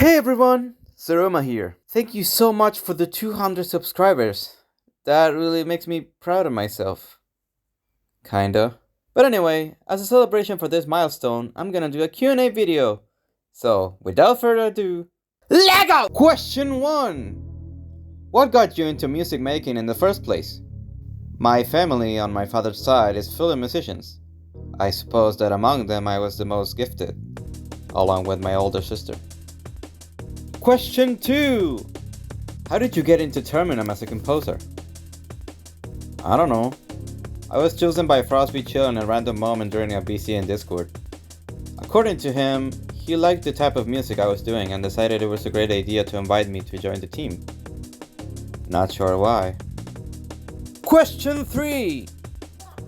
Hey everyone, Zeruma here. Thank you so much for the 200 subscribers. That really makes me proud of myself. Kinda. But anyway, as a celebration for this milestone, I'm gonna do a Q&A video. So, without further ado, LEGO! Question 1. What got you into music making in the first place? My family on my father's side is full of musicians. I suppose that among them I was the most gifted, along with my older sister. Question 2. How did you get into Terminum as a composer? I don't know. I was chosen by Frosby Chill in a random moment during a BC in Discord. According to him, he liked the type of music I was doing and decided it was a great idea to invite me to join the team. Not sure why. Question 3.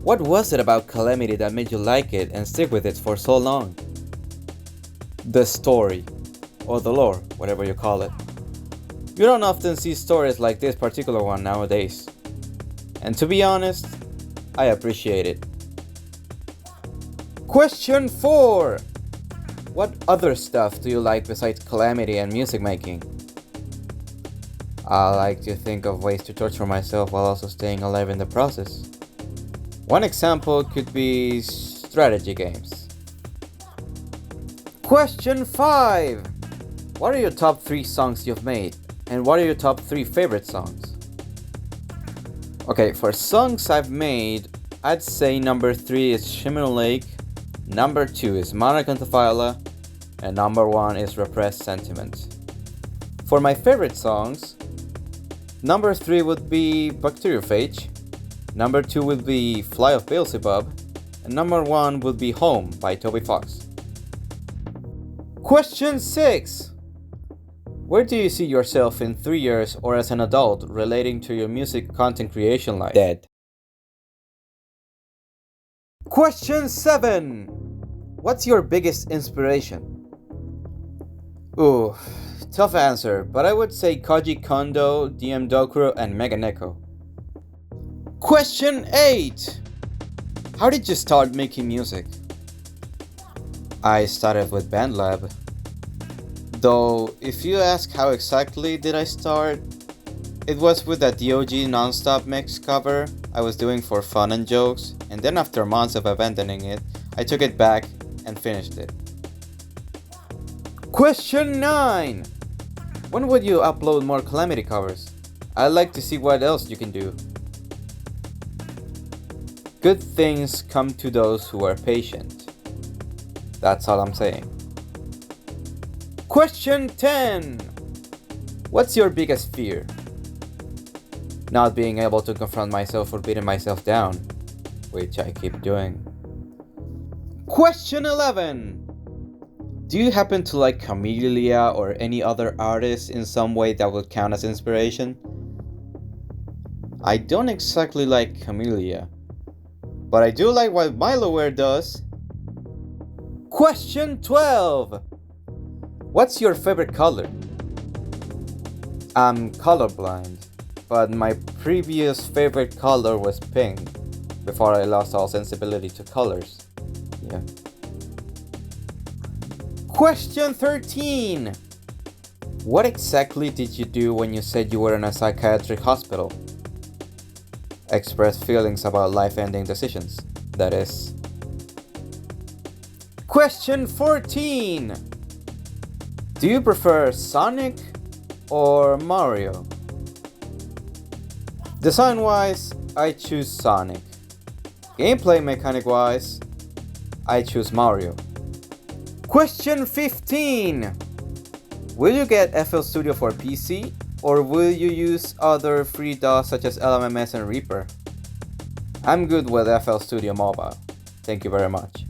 What was it about Calamity that made you like it and stick with it for so long? The story. Or the lore, whatever you call it. You don't often see stories like this particular one nowadays. And to be honest, I appreciate it. Question 4. What other stuff do you like besides Calamity and music making? I like to think of ways to torture myself while also staying alive in the process. One example could be strategy games. Question 5. What are your top 3 songs you've made? And what are your top 3 favorite songs? Okay, for songs I've made, I'd say number 3 is Shimmer Lake, number 2 is Mana Contafila, and number 1 is Repressed Sentiment. For my favorite songs, number 3 would be Bacteriophage, number 2 would be Fly of Beelzebub, and number 1 would be Home by Toby Fox. Question 6. Where do you see yourself in 3 years or as an adult relating to your music content creation life? Dead. Question 7. What's your biggest inspiration? Ooh, tough answer, but I would say Koji Kondo, DM Dokuro, and Mega Neko. Question 8. How did you start making music? I started with BandLab. Though, if you ask how exactly did I start, it was with that DOG Non-Stop mix cover I was doing for fun and jokes, and then after months of abandoning it, I took it back and finished it. Question 9. When would you upload more Calamity covers? I'd like to see what else you can do. Good things come to those who are patient. That's all I'm saying. Question 10. What's your biggest fear? Not being able to confront myself or beating myself down, which I keep doing. Question 11. Do you happen to like Camellia or any other artist in some way that would count as inspiration? I don't exactly like Camellia, but I do like what Miloware does. Question 12. What's your favorite color? I'm colorblind, but my previous favorite color was pink, before I lost all sensibility to colors. Yeah. Question 13. What exactly did you do when you said you were in a psychiatric hospital? Express feelings about life-ending decisions, that is. Question 14. Do you prefer Sonic or Mario? Design-wise, I choose Sonic. Gameplay mechanic-wise, I choose Mario. Question 15. Will you get FL Studio for PC, or will you use other free DAWs such as LMMS and Reaper? I'm good with FL Studio Mobile. Thank you very much.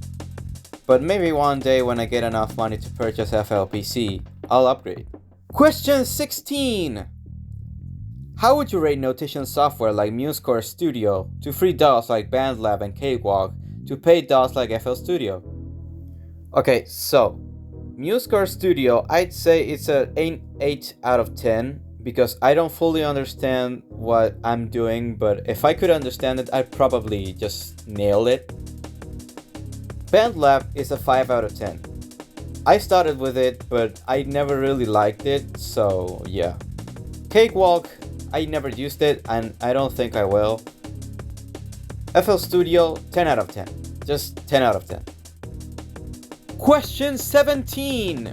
But maybe one day when I get enough money to purchase FL PC, I'll upgrade. Question 16. How would you rate notation software like MuseScore Studio to free DAWs like BandLab and Cakewalk to paid DAWs like FL Studio? Okay, so MuseScore Studio, I'd say it's an 8 out of 10 because I don't fully understand what I'm doing, but if I could understand it, I'd probably just nail it. BandLab is a 5 out of 10. I started with it, but I never really liked it, so yeah. Cakewalk, I never used it, and I don't think I will. FL Studio, 10 out of 10. Just 10 out of 10. Question 17.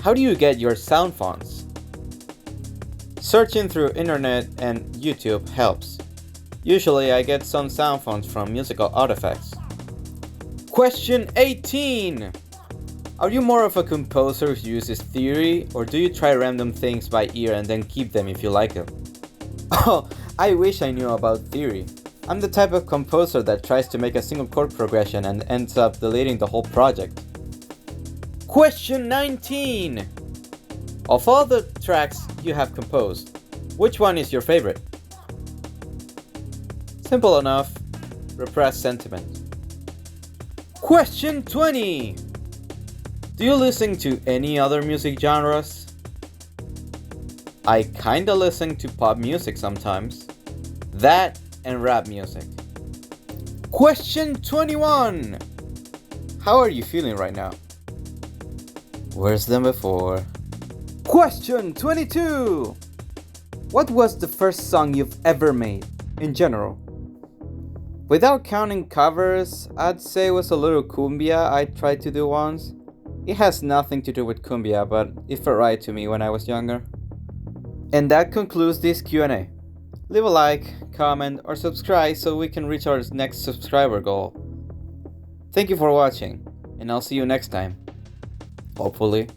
How do you get your sound fonts? Searching through internet and YouTube helps. Usually I get some sound fonts from musical artifacts. Question 18. Are you more of a composer who uses theory, or do you try random things by ear and then keep them if you like them? Oh, I wish I knew about theory. I'm the type of composer that tries to make a single chord progression and ends up deleting the whole project. Question 19. Of all the tracks you have composed, which one is your favorite? Simple enough. Repressed Sentiment. Question 20. Do you listen to any other music genres? I kinda listen to pop music sometimes. That and rap music. Question 21. How are you feeling right now? Worse than before. Question 22. What was the first song you've ever made, in general? Without counting covers, I'd say it was a little cumbia I tried to do once. It has nothing to do with cumbia, but it felt right to me when I was younger. And that concludes this Q&A. Leave a like, comment, or subscribe so we can reach our next subscriber goal. Thank you for watching, and I'll see you next time. Hopefully.